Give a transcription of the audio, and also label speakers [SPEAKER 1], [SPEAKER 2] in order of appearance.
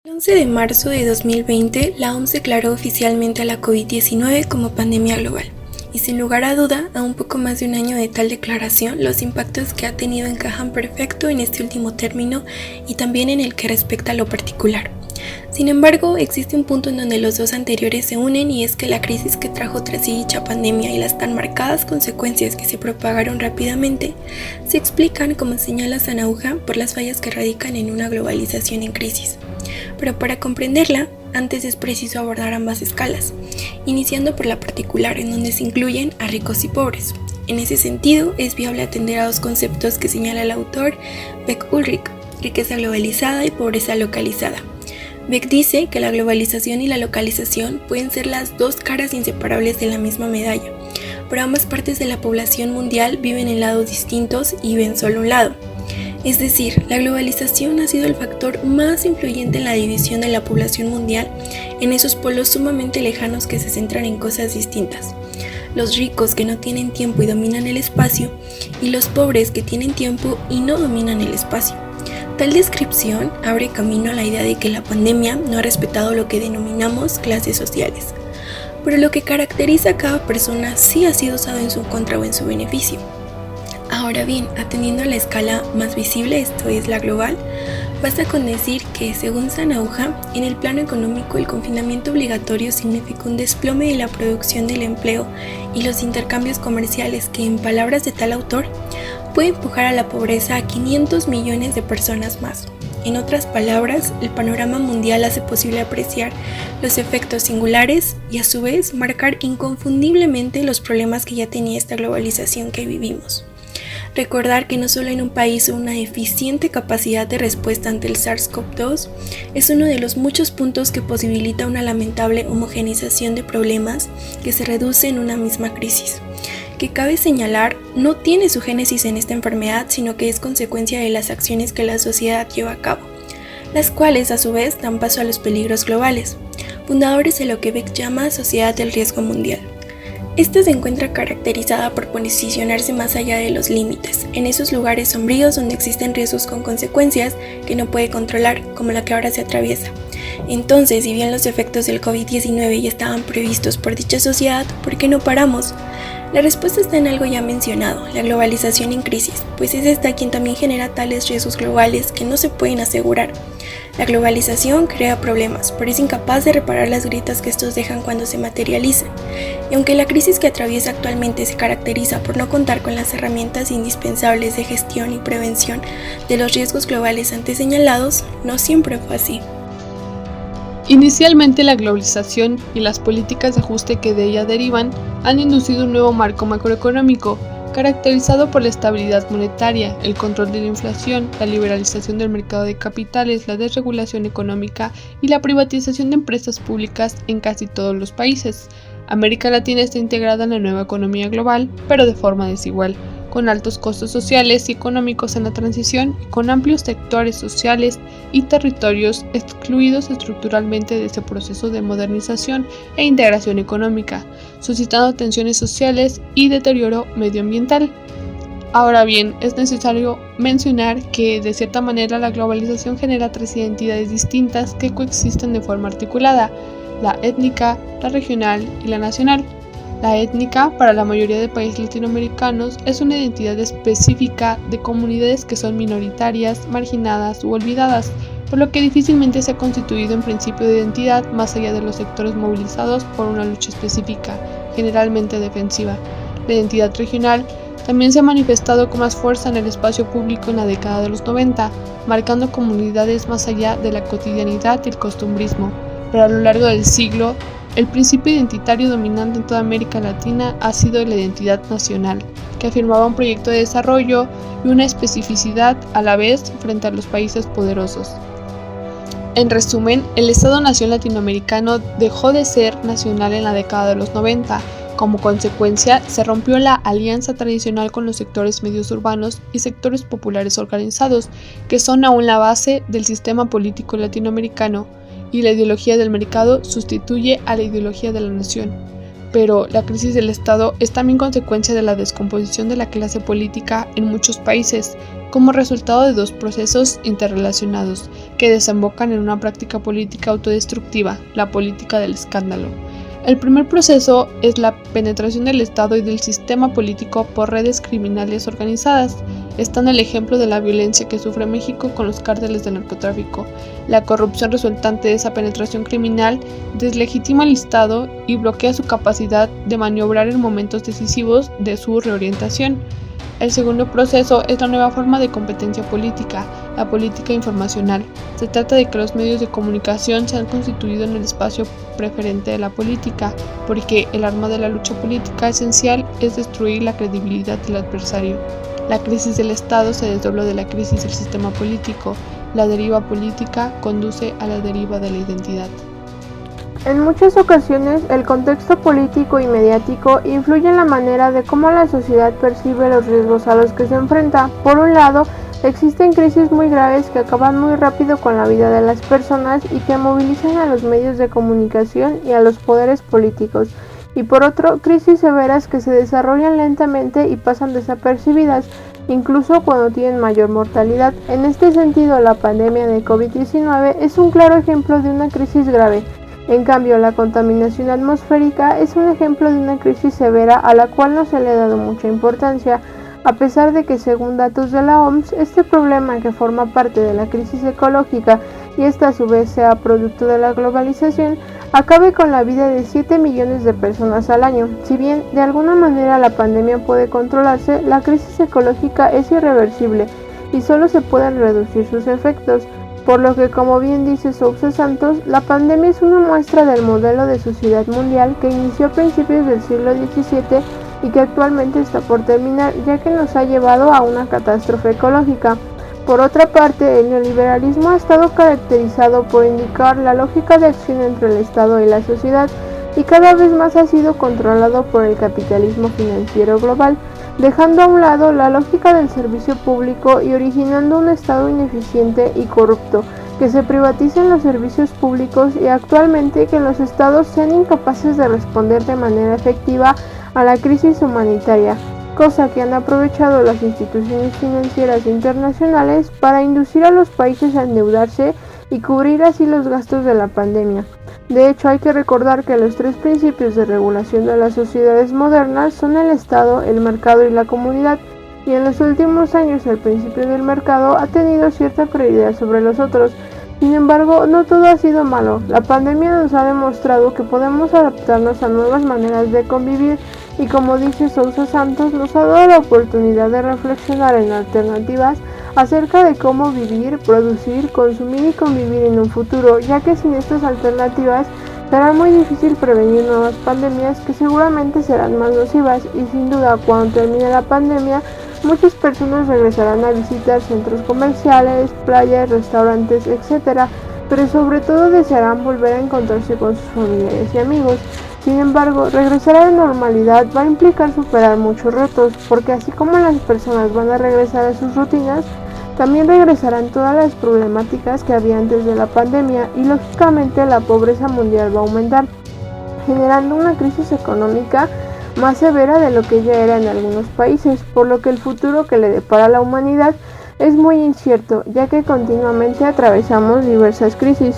[SPEAKER 1] El 11 de marzo de 2020, la OMS declaró oficialmente a la COVID-19 como pandemia global. Y sin lugar a duda, a un poco más de un año de tal declaración, los impactos que ha tenido encajan perfecto en este último término y también en el que respecta a lo particular. Sin embargo, existe un punto en donde los dos anteriores se unen y es que la crisis que trajo tras sí dicha pandemia y las tan marcadas consecuencias que se propagaron rápidamente se explican, como señala Sanauja, por las fallas que radican en una globalización en crisis. Pero para comprenderla, antes es preciso abordar ambas escalas, iniciando por la particular, en donde se incluyen a ricos y pobres. En ese sentido, es viable atender a dos conceptos que señala el autor Beck Ulrich: riqueza globalizada y pobreza localizada. Beck dice que la globalización y la localización pueden ser las dos caras inseparables de la misma medalla, pero ambas partes de la población mundial viven en lados distintos y ven solo un lado. Es decir, la globalización ha sido el factor más influyente en la división de la población mundial en esos polos sumamente lejanos que se centran en cosas distintas. Los ricos que no tienen tiempo y dominan el espacio, y los pobres que tienen tiempo y no dominan el espacio. Tal descripción abre camino a la idea de que la pandemia no ha respetado lo que denominamos clases sociales, pero lo que caracteriza a cada persona sí ha sido usado en su contra o en su beneficio. Ahora bien, atendiendo a la escala más visible, esto es la global, basta con decir que, según Sanauja, en el plano económico el confinamiento obligatorio significó un desplome de la producción del empleo y los intercambios comerciales que, en palabras de tal autor, puede empujar a la pobreza a 500 millones de personas más. En otras palabras, el panorama mundial hace posible apreciar los efectos singulares y, a su vez, marcar inconfundiblemente los problemas que ya tenía esta globalización que vivimos. Recordar que no solo en un país una deficiente capacidad de respuesta ante el SARS-CoV-2 es uno de los muchos puntos que posibilita una lamentable homogeneización de problemas que se reduce en una misma crisis, que cabe señalar no tiene su génesis en esta enfermedad, sino que es consecuencia de las acciones que la sociedad lleva a cabo, las cuales a su vez dan paso a los peligros globales, fundadores de lo que Beck llama sociedad del riesgo mundial. Esta se encuentra caracterizada por posicionarse más allá de los límites, en esos lugares sombríos donde existen riesgos con consecuencias que no puede controlar, como la que ahora se atraviesa. Entonces, si bien los efectos del COVID-19 ya estaban previstos por dicha sociedad, ¿por qué no paramos? La respuesta está en algo ya mencionado, la globalización en crisis, pues es esta quien también genera tales riesgos globales que no se pueden asegurar. La globalización crea problemas, pero es incapaz de reparar las grietas que estos dejan cuando se materializan. Y aunque la crisis que atraviesa actualmente se caracteriza por no contar con las herramientas indispensables de gestión y prevención de los riesgos globales antes señalados, no siempre fue así.
[SPEAKER 2] Inicialmente, la globalización y las políticas de ajuste que de ella derivan han inducido un nuevo marco macroeconómico, caracterizado por la estabilidad monetaria, el control de la inflación, la liberalización del mercado de capitales, la desregulación económica y la privatización de empresas públicas en casi todos los países. América Latina está integrada en la nueva economía global, pero de forma desigual, con altos costos sociales y económicos en la transición y con amplios sectores sociales y territorios excluidos estructuralmente de ese proceso de modernización e integración económica, suscitando tensiones sociales y deterioro medioambiental. Ahora bien, es necesario mencionar que, de cierta manera, la globalización genera tres identidades distintas que coexisten de forma articulada: la étnica, la regional y la nacional. La étnica, para la mayoría de países latinoamericanos, es una identidad específica de comunidades que son minoritarias, marginadas u olvidadas, por lo que difícilmente se ha constituido en principio de identidad más allá de los sectores movilizados por una lucha específica, generalmente defensiva. La identidad regional también se ha manifestado con más fuerza en el espacio público en la década de los 90, marcando comunidades más allá de la cotidianidad y el costumbrismo, pero a lo largo del siglo, el principio identitario dominante en toda América Latina ha sido la identidad nacional, que afirmaba un proyecto de desarrollo y una especificidad a la vez frente a los países poderosos. En resumen, el Estado-nación latinoamericano dejó de ser nacional en la década de los 90. Como consecuencia, se rompió la alianza tradicional con los sectores medios urbanos y sectores populares organizados, que son aún la base del sistema político latinoamericano, y la ideología del mercado sustituye a la ideología de la nación. Pero la crisis del Estado es también consecuencia de la descomposición de la clase política en muchos países, como resultado de dos procesos interrelacionados que desembocan en una práctica política autodestructiva, la política del escándalo. El primer proceso es la penetración del Estado y del sistema político por redes criminales organizadas. Está en el ejemplo de la violencia que sufre México con los cárteles del narcotráfico. La corrupción resultante de esa penetración criminal deslegitima al Estado y bloquea su capacidad de maniobrar en momentos decisivos de su reorientación. El segundo proceso es la nueva forma de competencia política, la política informacional. Se trata de que los medios de comunicación se han constituido en el espacio preferente de la política, porque el arma de la lucha política esencial es destruir la credibilidad del adversario. La crisis del Estado se desdobló de la crisis del sistema político. La deriva política conduce a la deriva de la identidad.
[SPEAKER 3] En muchas ocasiones, el contexto político y mediático influye en la manera de cómo la sociedad percibe los riesgos a los que se enfrenta. Por un lado, existen crisis muy graves que acaban muy rápido con la vida de las personas y que movilizan a los medios de comunicación y a los poderes políticos. Y por otro, crisis severas que se desarrollan lentamente y pasan desapercibidas, incluso cuando tienen mayor mortalidad. En este sentido, la pandemia de COVID-19 es un claro ejemplo de una crisis grave. En cambio, la contaminación atmosférica es un ejemplo de una crisis severa a la cual no se le ha dado mucha importancia, a pesar de que, según datos de la OMS, este problema, que forma parte de la crisis ecológica y esta a su vez sea producto de la globalización, acabe con la vida de 7 millones de personas al año. Si bien de alguna manera la pandemia puede controlarse, la crisis ecológica es irreversible y solo se pueden reducir sus efectos. Por lo que, como bien dice Sousa Santos, la pandemia es una muestra del modelo de sociedad mundial que inició a principios del siglo XVII y que actualmente está por terminar, ya que nos ha llevado a una catástrofe ecológica. Por otra parte, el neoliberalismo ha estado caracterizado por indicar la lógica de acción entre el Estado y la sociedad, y cada vez más ha sido controlado por el capitalismo financiero global, dejando a un lado la lógica del servicio público y originando un Estado ineficiente y corrupto, que se privaticen los servicios públicos y actualmente que los Estados sean incapaces de responder de manera efectiva a la crisis humanitaria, cosa que han aprovechado las instituciones financieras internacionales para inducir a los países a endeudarse y cubrir así los gastos de la pandemia. De hecho, hay que recordar que los tres principios de regulación de las sociedades modernas son el Estado, el mercado y la comunidad, y en los últimos años el principio del mercado ha tenido cierta prioridad sobre los otros. Sin embargo, no todo ha sido malo. La pandemia nos ha demostrado que podemos adaptarnos a nuevas maneras de convivir y, como dice Sousa Santos, nos ha dado la oportunidad de reflexionar en alternativas acerca de cómo vivir, producir, consumir y convivir en un futuro, ya que sin estas alternativas será muy difícil prevenir nuevas pandemias que seguramente serán más nocivas, y sin duda cuando termine la pandemia muchas personas regresarán a visitar centros comerciales, playas, restaurantes, etc., pero sobre todo desearán volver a encontrarse con sus familiares y amigos. Sin embargo, regresar a la normalidad va a implicar superar muchos retos, porque así como las personas van a regresar a sus rutinas, también regresarán todas las problemáticas que había antes de la pandemia y lógicamente la pobreza mundial va a aumentar, generando una crisis económica más severa de lo que ya era en algunos países, por lo que el futuro que le depara a la humanidad es muy incierto, ya que continuamente atravesamos diversas crisis.